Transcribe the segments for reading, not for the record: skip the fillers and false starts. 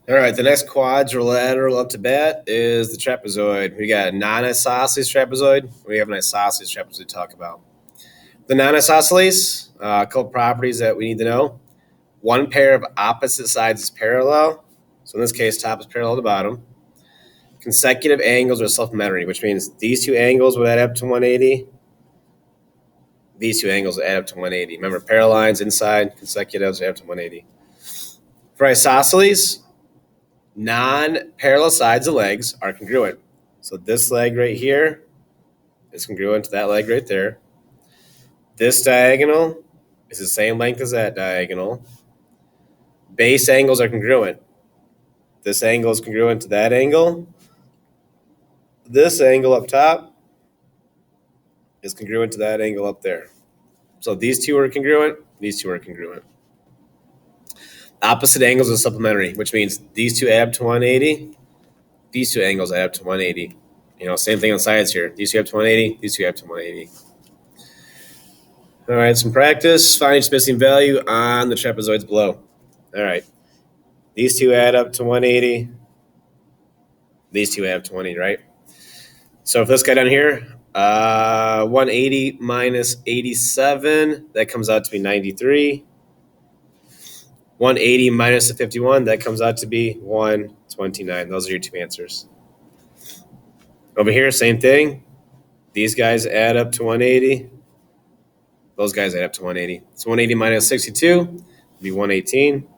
All right, the next quadrilateral up to bat is the trapezoid. We got a non-isosceles trapezoid. We have an isosceles trapezoid to talk about. The non-isosceles, a couple properties that we need to know. One pair of opposite sides is parallel. So in this case, top is parallel to bottom. Consecutive angles are supplementary, which means these two angles would add up to 180. These two angles add up to 180. Remember, parallel lines inside, consecutives add up to 180. For isosceles, non-parallel sides of legs are congruent. So this leg right here is congruent to that leg right there. This diagonal is the same length as that diagonal. Base angles are congruent. This angle is congruent to that angle. This angle up top is congruent to that angle up there. So these two are congruent. These two are congruent. Opposite angles are supplementary, which means these two add up to 180. These two angles add up to 180. Same thing on sides here. These two add up to 180. These two add up to 180. All right, some practice. Find each missing value on the trapezoids below. All right. These two add up to 180. These two add up to 180, right? So if this guy down here, 180 minus 87, that comes out to be 93. 180 minus the 51, that comes out to be 129. Those are your two answers. Over here, same thing. These guys add up to 180. Those guys add up to 180. So 180 minus 62 would be 118.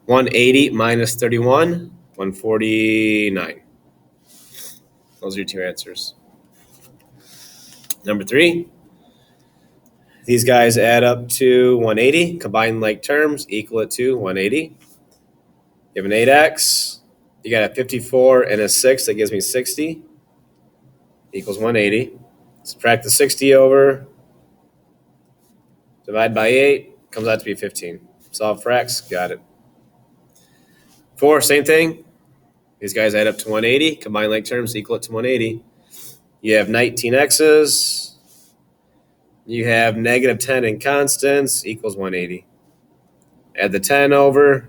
180 minus 31, 149. Those are your two answers. Number 3. These guys add up to 180. Combined like terms equal it to 180. You have an 8x. You got a 54 and a 6. That gives me 60. Equals 180. Subtract the 60 over. Divide by 8. Comes out to be 15. Solve for x. Got it. 4, same thing. These guys add up to 180. Combined like terms equal it to 180. You have 19 x's. You have negative 10 in constants equals 180. Add the 10 over.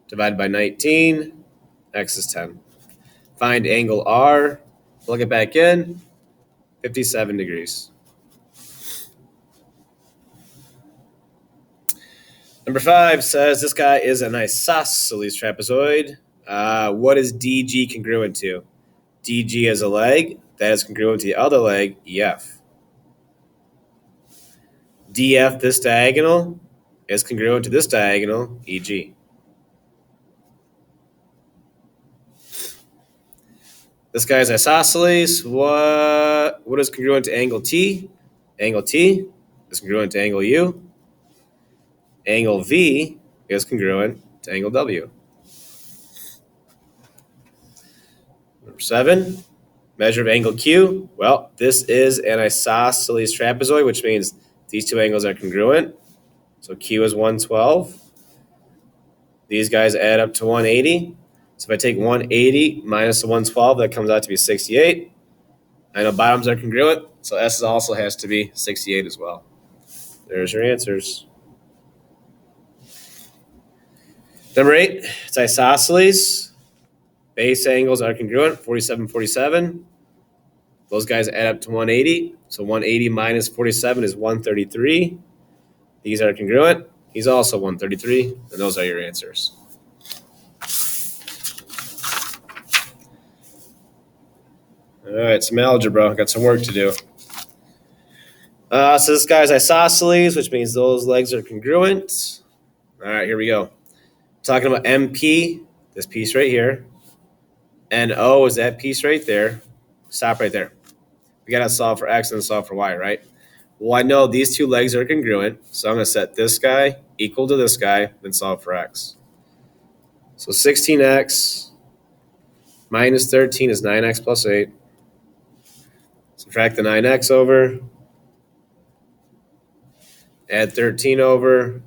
Divided by 19. X is 10. Find angle R. Plug it back in. 57 degrees. Number 5 says this guy is an isosceles trapezoid. What is DG congruent to? DG is a leg. That is congruent to the other leg, EF. DF, this diagonal, is congruent to this diagonal, EG. This guy's isosceles. What is congruent to angle T? Angle T is congruent to angle U. Angle V is congruent to angle W. Number 7, measure of angle Q. Well, this is an isosceles trapezoid, which means these two angles are congruent. So Q is 112. These guys add up to 180. So if I take 180 minus the 112, that comes out to be 68. I know bottoms are congruent, so S also has to be 68 as well. There's your answers. Number 8, it's isosceles. Base angles are congruent, 47, 47. Those guys add up to 180. So 180 minus 47 is 133. These are congruent. He's also 133, and those are your answers. All right, some algebra. Got some work to do. So this guy's isosceles, which means those legs are congruent. All right, here we go. Talking about MP, this piece right here. NO is that piece right there. Stop right there. We got to solve for X and solve for Y, right? Well, I know these two legs are congruent, so I'm going to set this guy equal to this guy, then solve for X. So 16X minus 13 is 9X plus 8. Subtract the 9X over. Add 13 over.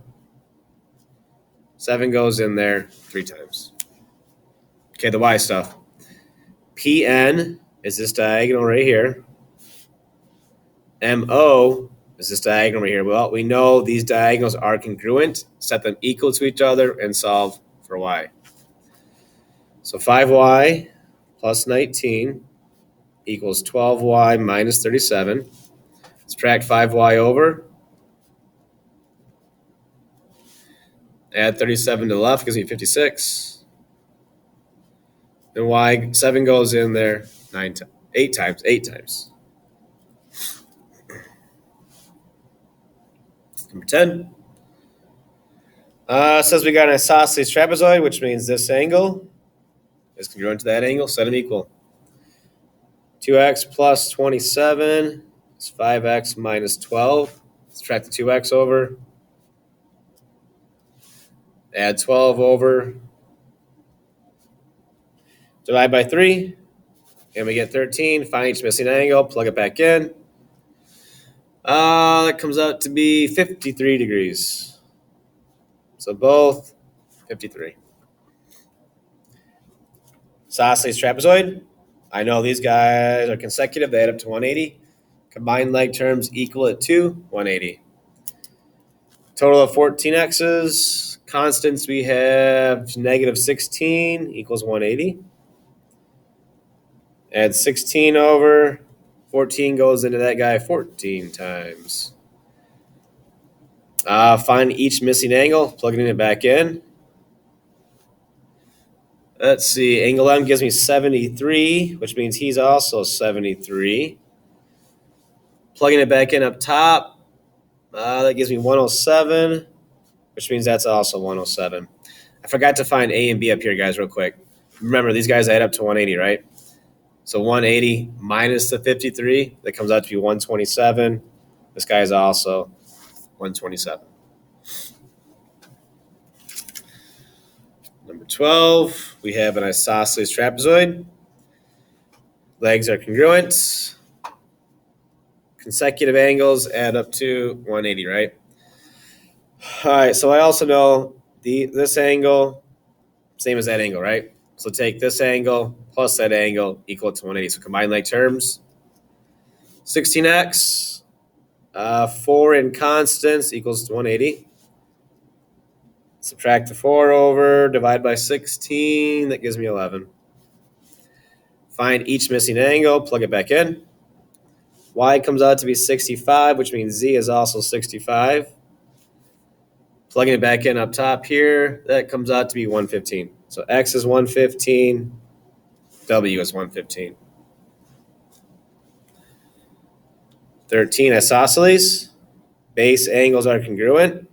7 goes in there 3 times. Okay, the Y stuff. PN is this diagonal right here. MO is this diagonal right here. Well, we know these diagonals are congruent. Set them equal to each other and solve for y. So 5y plus 19 equals 12y minus 37. Subtract 5y over. Add 37 to the left, gives me 56. And y, 7 goes in there 8 times. Number 10. Says we got an isosceles trapezoid, which means this angle is congruent to that angle. Set them equal. 2x plus 27 is 5x minus 12. Subtract the 2x over. Add 12 over. Divide by 3. And we get 13. Find each missing angle. Plug it back in. That comes out to be 53 degrees. So both 53. Isosceles trapezoid. I know these guys are consecutive. They add up to 180. Combined leg terms equal it to 180. Total of 14 x's. Constants we have negative 16 equals 180. Add 16 over. 14 goes into that guy 14 times. Find each missing angle, plugging it back in. Let's see, angle M gives me 73, which means he's also 73. Plugging it back in up top, that gives me 107, which means that's also 107. I forgot to find A and B up here, guys, real quick. Remember, these guys add up to 180, right? So 180 minus the 53, that comes out to be 127. This guy is also 127. Number 12, we have an isosceles trapezoid. Legs are congruent. Consecutive angles add up to 180, right? All right, so I also know this angle, same as that angle, right? So take this angle plus that angle equal to 180. So combine leg terms. 16x, 4 in constants equals 180. Subtract the 4 over, divide by 16, that gives me 11. Find each missing angle, plug it back in. Y comes out to be 65, which means Z is also 65. Plugging it back in up top here, that comes out to be 115. So X is 115, W is 115. 13, isosceles. Base angles are congruent.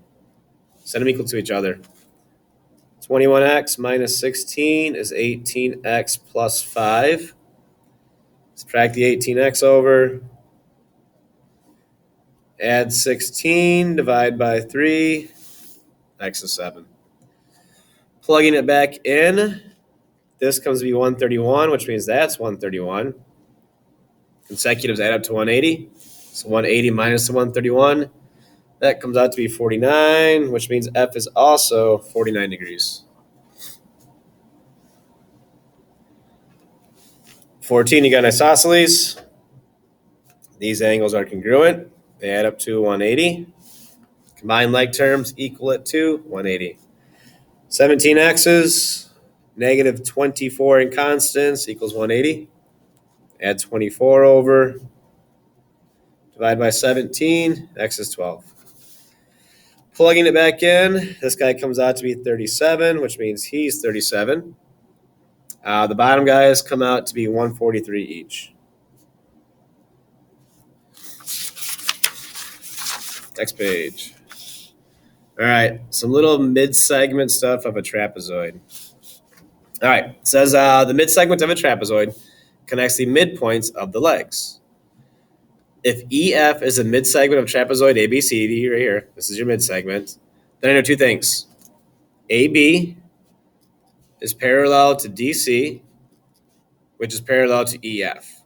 Set them equal to each other. 21x minus 16 is 18x plus 5. Subtract the 18x over. Add 16, divide by 3. X is 7. Plugging it back in. This comes to be 131, which means that's 131. Consecutives add up to 180. So 180 minus the 131. That comes out to be 49, which means F is also 49 degrees. 14, you got isosceles. These angles are congruent. They add up to 180. Combined leg terms equal it to 180. 17 x's, negative 24 in constants equals 180. Add 24 over. Divide by 17, x is 12. Plugging it back in, this guy comes out to be 37, which means he's 37. The bottom guys come out to be 143 each. Next page. All right, some little mid-segment stuff of a trapezoid. All right, it says the mid-segment of a trapezoid connects the midpoints of the legs. If EF is a mid-segment of trapezoid ABCD right here, this is your mid-segment, then I know two things. AB is parallel to DC, which is parallel to EF.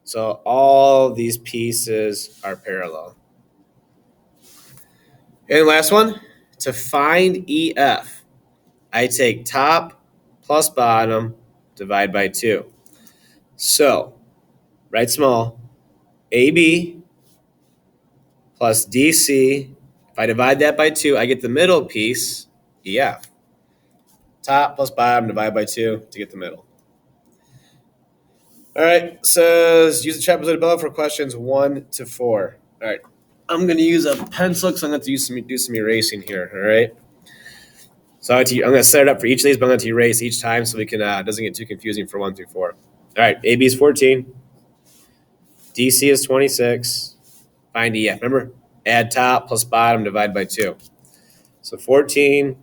So all these pieces are parallel. And last one, to find EF, I take top plus bottom, divide by 2. So, write small, AB plus DC. If I divide that by 2, I get the middle piece, EF. Top plus bottom divided by 2 to get the middle. All right, says use the trapezoid above for questions 1 to 4. All right, I'm going to use a pencil because I'm going to do some erasing here. All right, so I'm going to set it up for each of these, but I'm going to erase each time so we can doesn't get too confusing for 1 through 4. All right, AB is 14, DC is 26. Find EF. Remember, add top plus bottom divide by 2. So 14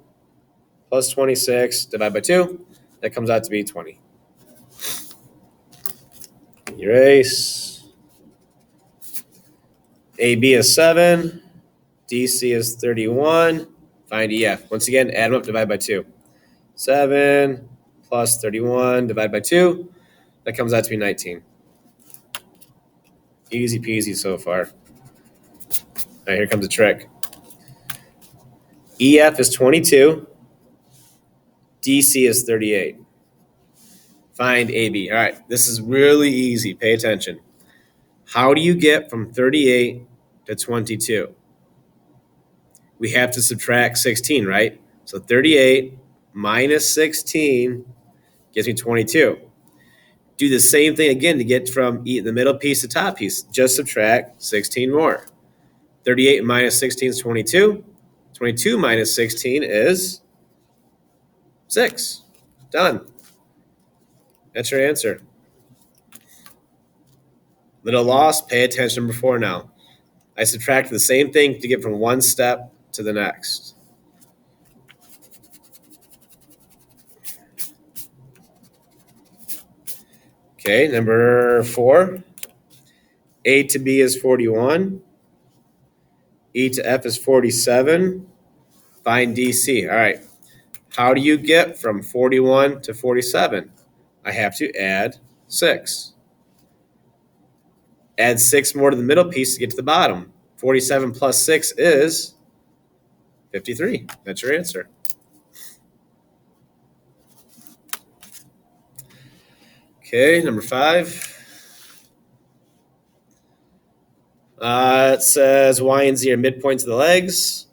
plus 26 divided by 2, that comes out to be 20. Erase. AB is 7. DC is 31. Find EF. Once again, add them up, divide by 2. 7 plus 31 divided by 2. That comes out to be 19. Easy peasy so far. All right, here comes a trick. EF is 22. DC is 38. Find AB. All right, this is really easy. Pay attention. How do you get from 38 to 22? We have to subtract 16, right? So 38 minus 16 gives me 22. Do the same thing again to get from the middle piece to top piece. Just subtract 16 more. 38 minus 16 is 22. 22 minus 16 is 6. Done. That's your answer. Little lost, pay attention number 4 now. I subtracted the same thing to get from one step to the next. Okay, number 4. A to B is 41. E to F is 47. Find DC. All right. How do you get from 41 to 47? I have to add 6. Add 6 more to the middle piece to get to the bottom. 47 plus 6 is 53. That's your answer. Okay, number 5. It says Y and Z are midpoints of the legs.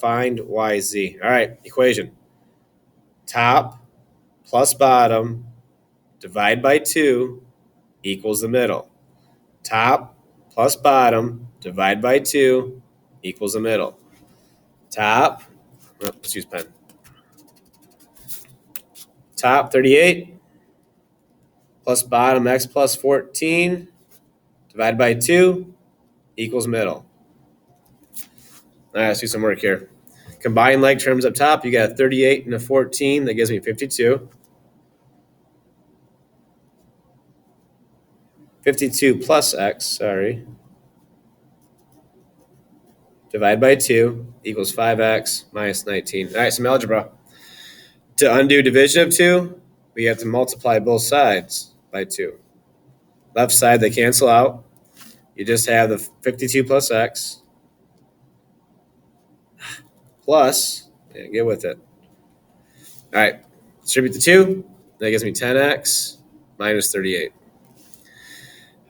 Find YZ. All right, equation. Top plus bottom divide by 2 equals the middle. Top plus bottom divide by 2 equals the middle. Top, let's use pen. Top 38 plus bottom x plus 14 divided by 2 equals middle. All right, let's do some work here. Combine like terms up top. You got a 38 and a 14. That gives me 52. 52 plus x, sorry, divide by 2 equals 5x minus 19. All right, some algebra. To undo division of 2, we have to multiply both sides by 2. Left side, they cancel out. You just have the 52 plus x plus, get with it. All right, distribute the 2. That gives me 10x minus 38.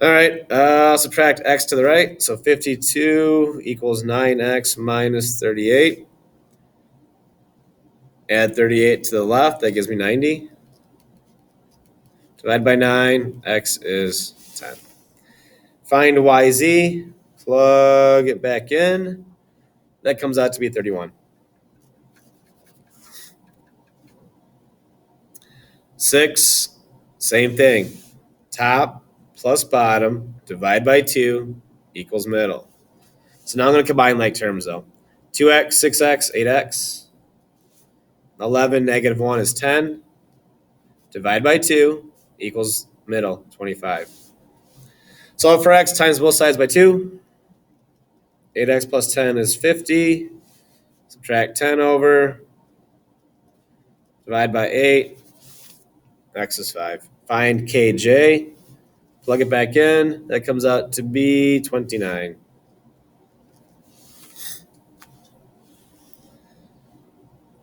All right, I'll subtract x to the right. So 52 equals 9x minus 38. Add 38 to the left. That gives me 90. Divide by 9. X is 10. Find YZ. Plug it back in. That comes out to be 31. 6, same thing. Top plus bottom, divide by 2, equals middle. So now I'm going to combine like terms, though. 2x, 6x, 8x. 11, negative 1 is 10. Divide by 2 equals middle, 25. Solve for x times both sides by 2. 8x plus 10 is 50. Subtract 10 over. Divide by 8. X is 5. Find kj. Plug it back in. That comes out to be 29.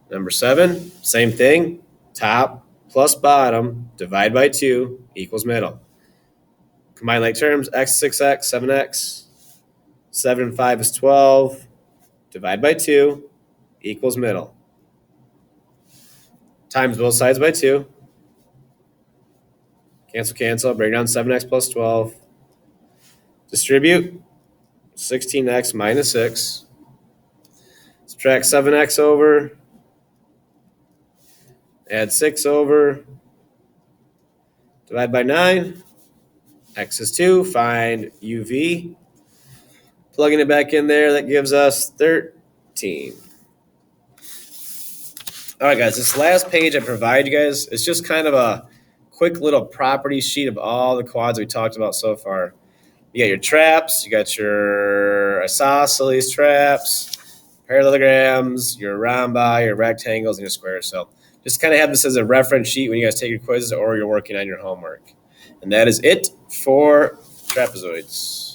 Number 7, same thing. Top plus bottom, divide by 2, equals middle. Combine like terms, x, 6x, 7x. 7 and 5 is 12. Divide by 2, equals middle. Times both sides by 2. Cancel, cancel. Bring down 7x plus 12. Distribute 16x minus 6. Subtract 7x over. Add 6 over. Divide by 9. X is 2. Find UV. Plugging it back in there, that gives us 13. All right, guys, this last page I provide you guys is just kind of a quick little property sheet of all the quads we talked about so far. You got your traps, you got your isosceles traps, parallelograms, your rhombi, your rectangles, and your squares. So just kind of have this as a reference sheet when you guys take your quizzes or you're working on your homework. And that is it for trapezoids.